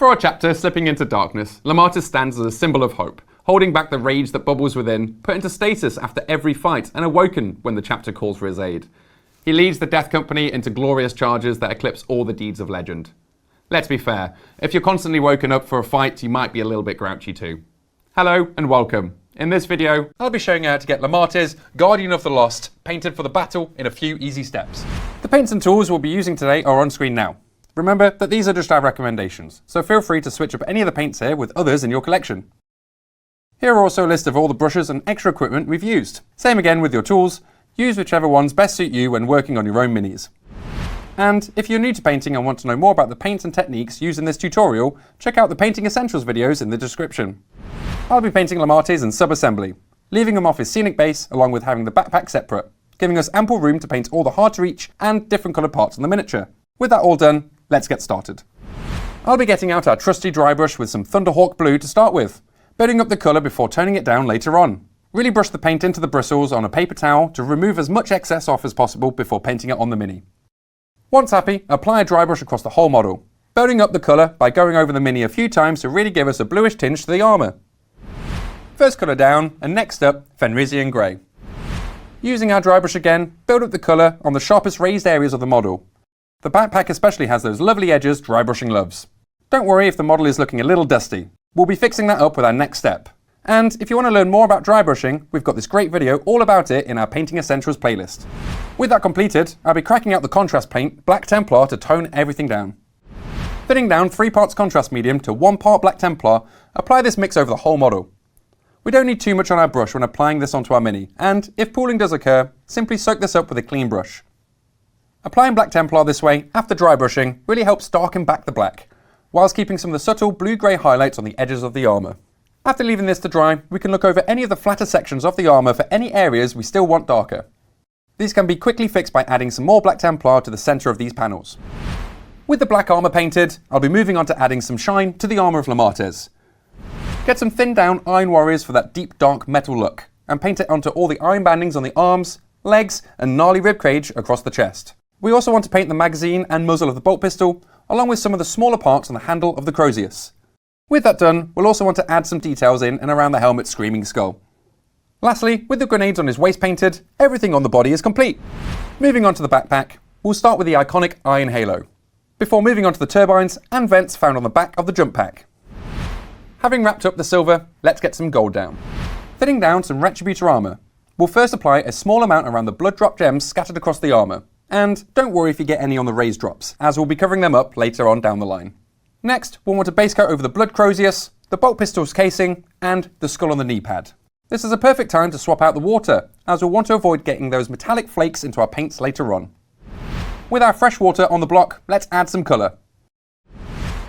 For our chapter, Slipping into Darkness, Lammartis stands as a symbol of hope, holding back the rage that bubbles within, put into stasis after every fight and awoken when the chapter calls for his aid. He leads the Death Company into glorious charges that eclipse all the deeds of legend. Let's be fair, if you're constantly woken up for a fight, you might be a little bit grouchy too. Hello and welcome. In this video, I'll be showing you how to get Lammartis, Guardian of the Lost, painted for the battle in a few easy steps. The paints and tools we'll be using today are on screen now. Remember that these are just our recommendations, so feel free to switch up any of the paints here with others in your collection. Here are also a list of all the brushes and extra equipment we've used. Same again with your tools, use whichever ones best suit you when working on your own minis. And if you're new to painting and want to know more about the paints and techniques used in this tutorial, check out the Painting Essentials videos in the description. I'll be painting Lammartis in sub-assembly, leaving them off his scenic base along with having the backpack separate, giving us ample room to paint all the hard to reach and different coloured parts on the miniature. With that all done, let's get started. I'll be getting out our trusty dry brush with some Thunderhawk blue to start with, building up the colour before toning it down later on. Really brush the paint into the bristles on a paper towel to remove as much excess off as possible before painting it on the mini. Once happy, apply a dry brush across the whole model, building up the colour by going over the mini a few times to really give us a bluish tinge to the armour. First colour down, and next up, Fenrisian Grey. Using our dry brush again, build up the colour on the sharpest raised areas of the model. The backpack especially has those lovely edges dry brushing loves. Don't worry if the model is looking a little dusty. We'll be fixing that up with our next step. And if you want to learn more about dry brushing, we've got this great video all about it in our Painting Essentials playlist. With that completed, I'll be cracking out the contrast paint, Black Templar, to tone everything down. Thinning down 3 parts contrast medium to 1 part Black Templar, apply this mix over the whole model. We don't need too much on our brush when applying this onto our mini, and if pooling does occur, simply soak this up with a clean brush. Applying Black Templar this way, after dry brushing, really helps darken back the black, whilst keeping some of the subtle blue-grey highlights on the edges of the armour. After leaving this to dry, we can look over any of the flatter sections of the armour for any areas we still want darker. These can be quickly fixed by adding some more Black Templar to the centre of these panels. With the black armour painted, I'll be moving on to adding some shine to the armour of Lammartis. Get some thinned down Iron Warriors for that deep dark metal look, and paint it onto all the iron bandings on the arms, legs and gnarly ribcage across the chest. We also want to paint the magazine and muzzle of the bolt pistol, along with some of the smaller parts on the handle of the Crozius. With that done, we'll also want to add some details in and around the helmet's screaming skull. Lastly, with the grenades on his waist painted, everything on the body is complete. Moving on to the backpack, we'll start with the iconic iron halo, before moving on to the turbines and vents found on the back of the jump pack. Having wrapped up the silver, let's get some gold down. Thinning down some Retributor armour, we'll first apply a small amount around the blood drop gems scattered across the armour. And don't worry if you get any on the raised drops, as we'll be covering them up later on down the line. Next, we'll want a base coat over the blood Crozius, the bolt pistol's casing, and the skull on the knee pad. This is a perfect time to swap out the water, as we'll want to avoid getting those metallic flakes into our paints later on. With our fresh water on the block, let's add some colour.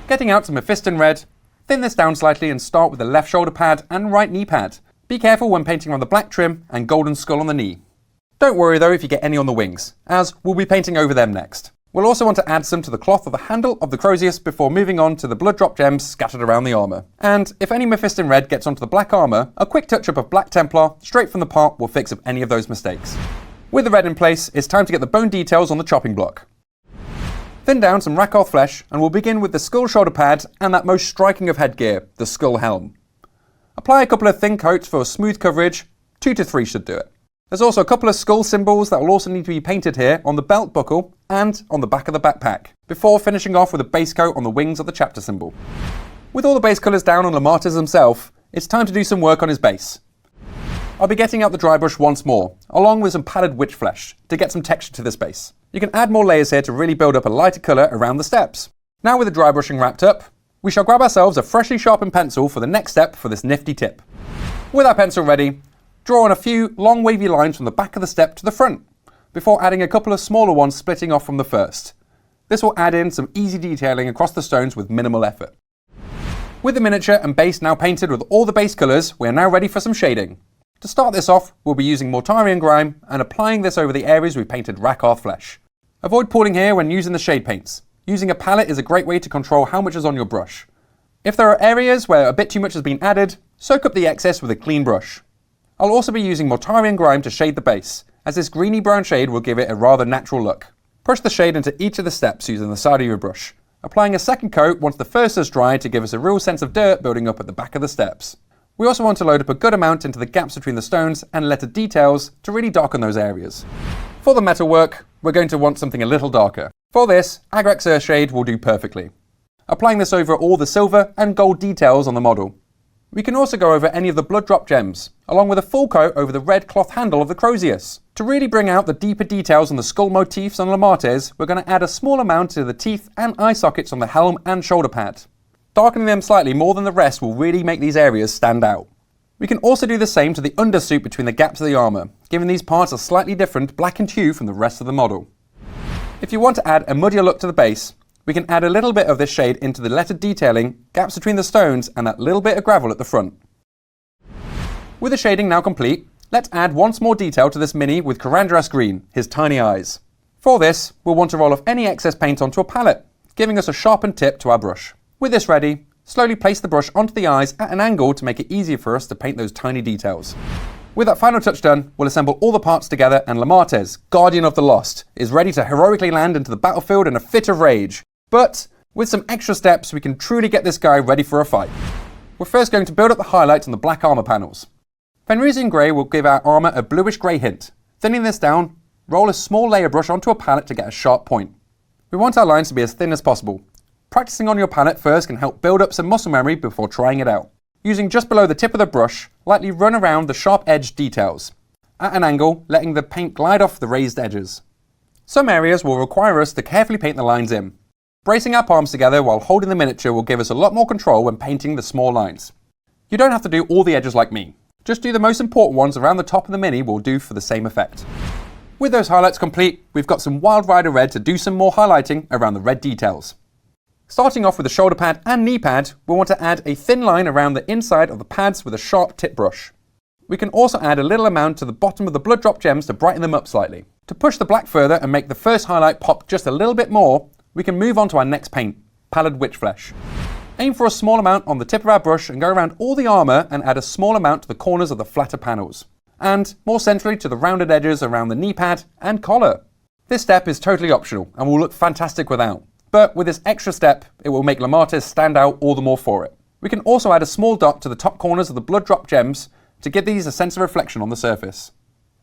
Getting out some Mephiston red, thin this down slightly and start with the left shoulder pad and right knee pad. Be careful when painting on the black trim and golden skull on the knee. Don't worry though if you get any on the wings, as we'll be painting over them next. We'll also want to add some to the cloth of the handle of the Crozius before moving on to the blood drop gems scattered around the armour. And if any Mephiston red gets onto the black armour, a quick touch up of Black Templar straight from the part will fix up any of those mistakes. With the red in place, it's time to get the bone details on the chopping block. Thin down some Rakarth flesh and we'll begin with the skull shoulder pad and that most striking of headgear, the skull helm. Apply a couple of thin coats for smooth coverage, 2 to 3 should do it. There's also a couple of skull symbols that will also need to be painted here on the belt buckle and on the back of the backpack, before finishing off with a base coat on the wings of the chapter symbol. With all the base colours down on Lammartis himself, it's time to do some work on his base. I'll be getting out the dry brush once more, along with some padded witch flesh, to get some texture to this base. You can add more layers here to really build up a lighter colour around the steps. Now with the dry brushing wrapped up, we shall grab ourselves a freshly sharpened pencil for the next step for this nifty tip. With our pencil ready, draw on a few long wavy lines from the back of the step to the front, before adding a couple of smaller ones splitting off from the first. This will add in some easy detailing across the stones with minimal effort. With the miniature and base now painted with all the base colours, we are now ready for some shading. To start this off, we'll be using Mortarian Grime and applying this over the areas we painted Rakarth flesh. Avoid pooling here when using the shade paints. Using a palette is a great way to control how much is on your brush. If there are areas where a bit too much has been added, soak up the excess with a clean brush. I'll also be using Mortarian Grime to shade the base, as this greeny brown shade will give it a rather natural look. Push the shade into each of the steps using the side of your brush, Applying a second coat once the first has dried to give us a real sense of dirt building up at the back of the steps. We also want to load up a good amount into the gaps between the stones and letter details to really darken those areas. For the metalwork, we're going to want something a little darker. For this, Agrax Earthshade will do perfectly. Applying this over all the silver and gold details on the model. We can also go over any of the blood drop gems, along with a full coat over the red cloth handle of the Crozius. To really bring out the deeper details on the skull motifs on Lamartes, we're going to add a small amount to the teeth and eye sockets on the helm and shoulder pad. Darkening them slightly more than the rest will really make these areas stand out. We can also do the same to the undersuit between the gaps of the armour, giving these parts a slightly different blackened hue from the rest of the model. If you want to add a muddier look to the base, we can add a little bit of this shade into the lettered detailing, gaps between the stones and that little bit of gravel at the front. With the shading now complete, let's add once more detail to this mini with Karandras Green, his tiny eyes. For this, we'll want to roll off any excess paint onto a palette, giving us a sharpened tip to our brush. With this ready, slowly place the brush onto the eyes at an angle to make it easier for us to paint those tiny details. With that final touch done, we'll assemble all the parts together and Lamartes, Guardian of the Lost, is ready to heroically land into the battlefield in a fit of rage. But with some extra steps, we can truly get this guy ready for a fight. We're first going to build up the highlights on the black armour panels. Fenrisian Grey will give our armour a bluish grey hint. Thinning this down, roll a small layer brush onto a palette to get a sharp point. We want our lines to be as thin as possible. Practicing on your palette first can help build up some muscle memory before trying it out. Using just below the tip of the brush, lightly run around the sharp edge details. At an angle, letting the paint glide off the raised edges. Some areas will require us to carefully paint the lines in. Bracing our palms together while holding the miniature will give us a lot more control when painting the small lines. You don't have to do all the edges like me. Just do the most important ones around the top of the mini will do for the same effect. With those highlights complete, we've got some Wild Rider Red to do some more highlighting around the red details. Starting off with the shoulder pad and knee pad, we'll want to add a thin line around the inside of the pads with a sharp tip brush. We can also add a little amount to the bottom of the blood drop gems to brighten them up slightly. To push the black further and make the first highlight pop just a little bit more, we can move on to our next paint, Pallid Witch Flesh. Aim for a small amount on the tip of our brush and go around all the armour and add a small amount to the corners of the flatter panels. And more centrally to the rounded edges around the knee pad and collar. This step is totally optional and will look fantastic without. But with this extra step, it will make Lamartes stand out all the more for it. We can also add a small dot to the top corners of the blood drop gems to give these a sense of reflection on the surface.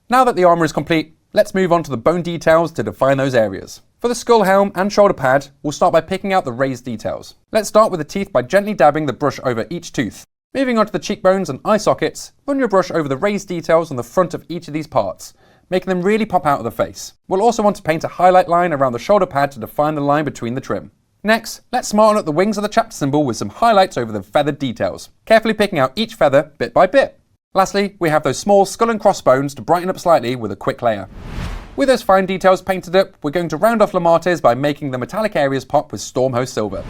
Now that the armour is complete, let's move on to the bone details to define those areas. For the skull helm and shoulder pad, we'll start by picking out the raised details. Let's start with the teeth by gently dabbing the brush over each tooth. Moving on to the cheekbones and eye sockets, run your brush over the raised details on the front of each of these parts, making them really pop out of the face. We'll also want to paint a highlight line around the shoulder pad to define the line between the trim. Next, let's smarten up the wings of the chapter symbol with some highlights over the feathered details, carefully picking out each feather bit by bit. Lastly, we have those small skull and crossbones to brighten up slightly with a quick layer. With those fine details painted up, we're going to round off Lamartes by making the metallic areas pop with Stormhost Silver.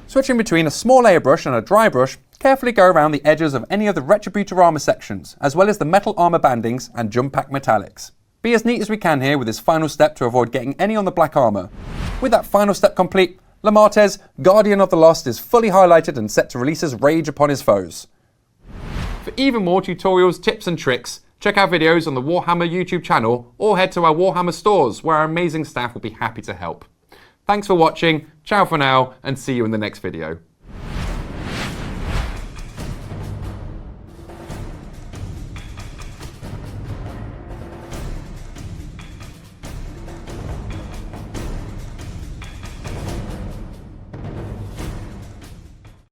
Switching between a small layer brush and a dry brush, carefully go around the edges of any of the Retributor armor sections, as well as the metal armor bandings and jump pack metallics. Be as neat as we can here with this final step to avoid getting any on the black armor. With that final step complete, Lamartes, Guardian of the Lost, is fully highlighted and set to release his rage upon his foes. For even more tutorials, tips and tricks, check out videos on the Warhammer YouTube channel or head to our Warhammer stores where our amazing staff will be happy to help. Thanks for watching, ciao for now, and see you in the next video.